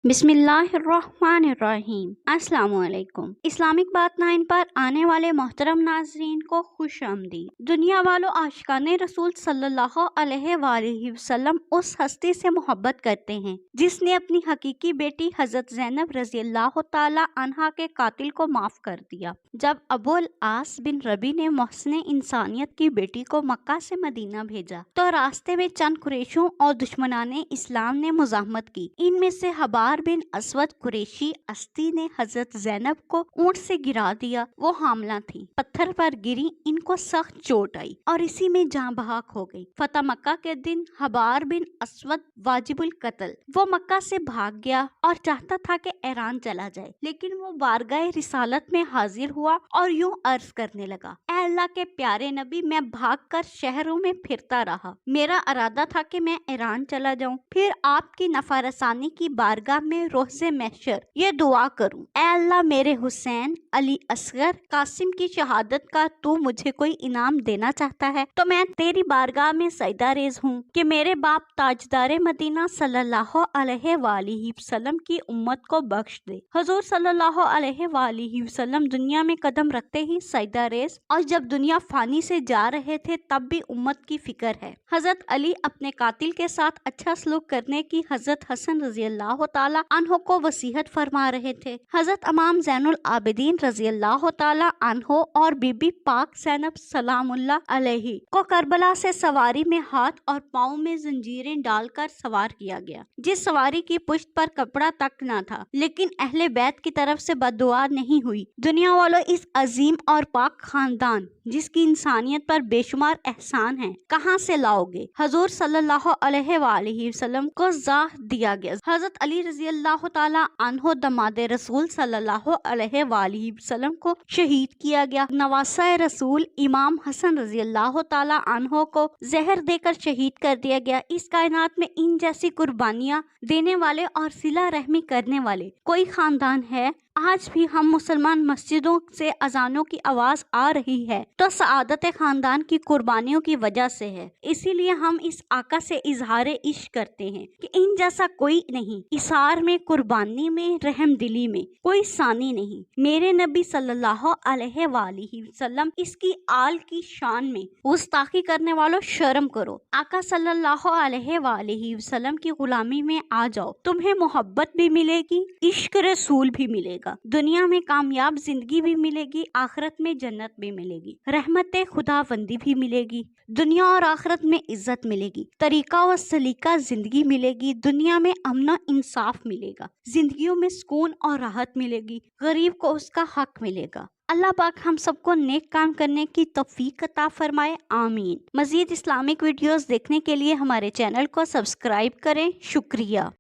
बिस्मिल्लाहिर्रहमानिर्रहीम। अस्सलाम वालेकुम। इस्लामिक बात 9 पर आने वाले मोहतरम नाजरीन को खुश आमदीद। दुनिया वालों आशिकाने रसूल सल्लल्लाहु अलैहि वसल्लम उस हस्ती से मोहब्बत करते हैं जिसने अपनी हकीकी बेटी हजरत ज़ैनब रज़ियल्लाहु ताला अन्हा के कातिल को माफ कर दिया। जब अबुल आस बिन रबी ने मोहसिन इंसानियत की बेटी को मक्का से मदीना भेजा तो रास्ते में चंद कुरैशों और दुश्मनाने इस्लाम ने मुज़ाहमत की। इनमें से हबार बिन असवद कुरैशी अस्ती ने हजरत ज़ैनब को ऊंट से गिरा दिया। वो हामला थी, पत्थर पर गिरी, इनको सख्त चोट आई और इसी में जान बहक हो गई। फतह मक्का के दिन हबार बिन असवद वाजिबुल कत्ल, वो मक्का से भाग गया और चाहता था कि ईरान चला जाए, लेकिन वो बारगाह रिसालत में हाजिर हुआ और यूं अर्ज करने लगा, ऐ अल्लाह के प्यारे नबी, मैं भागकर शहरों में फिरता रहा। मेरा इरादा था कि मैं ईरान चला जाऊं, फिर आपकी नफरसानी की बारगाह में रोज़े महशर ये दुआ करूं, ऐ अल्लाह मेरे हुसैन, अली असगर, कासिम की शहादत का तू मुझे कोई इनाम देना चाहता है तो मैं तेरी बारगाह में सजदा रेज हूँ कि मेरे बाप ताजदारे मदीना सल्लल्लाहु अलैहि वसल्लम की उम्मत को बख्श दे। हुजूर सल्लल्लाहु अलैहि वसल्लम दुनिया में कदम रखते ही सजदा रेज, और जब दुनिया फानी से जा रहे थे तब भी उम्मत की फिक्र है। हजरत अली अपने कातिल के साथ अच्छा सलूक करने की हजरत हसन रज़ियल्लाहु ताला अन्हो को वसीहत फरमा रहे थे। हजरत इमाम ज़ैनुल आबिदीन रज़ियल्लाहु ताला अन्हो और बीबी पाक ज़ैनब सलामुल्लाह अलैहि को करबला से सवारी में हाथ और पाँव में जंजीरें डालकर सवार किया गया, जिस सवारी की पुश्त पर कपड़ा तक न था, लेकिन अहले बैत की तरफ से बद्दुआ नहीं हुई। दुनिया वालों, इस अजीम और पाक खानदान जिसकी इंसानियत पर बेशुमार एहसान है कहाँ से लाओगे? हजूर सल्लल्लाहु अलैहि वसल्लम को जाह दिया गया। हजरत अली रज़ियल्लाहु ताला अन्हो दमादे रसूल सल्लल्लाहु अलैहि वसल्लम को शहीद किया गया। नवासा रसूल इमाम हसन रज़ियल्लाहु ताला अन्हो को जहर देकर शहीद कर दिया गया। इस कायनात में इन जैसी कुर्बानियां देने वाले और सिला रहमी करने वाले कोई खानदान है? आज भी हम मुसलमान मस्जिदों से अजानों की आवाज आ रही है तो सआदत खानदान की कुर्बानियों की वजह से है। इसीलिए हम इस आका से इजहार इश्क करते हैं कि इन जैसा कोई नहीं, इसार में, कुर्बानी में, रहम दिली में कोई सानी नहीं। मेरे नबी सल्लल्लाहु अलैहि वसल्लम इसकी आल की शान में गुस्ताखी करने वालों, शर्म करो। आका सल्लल्लाहु अलैहि वसल्लम की गुलामी में आ जाओ, तुम्हें मोहब्बत भी मिलेगी, इश्क रसूल भी मिलेगा, दुनिया में कामयाब जिंदगी भी मिलेगी, आखिरत में जन्नत भी मिलेगी, रहमत खुदावंदी भी मिलेगी, दुनिया और आखिरत में इज्जत मिलेगी, तरीका और सलीका जिंदगी मिलेगी, दुनिया में अमन इंसाफ मिलेगा, जिंदगियों में सुकून और राहत मिलेगी, गरीब को उसका हक मिलेगा। अल्लाह पाक हम सबको नेक काम करने की तौफीक अता फरमाए, आमीन। मजीद इस्लामिक वीडियोस देखने के लिए हमारे चैनल को सब्सक्राइब करें। शुक्रिया।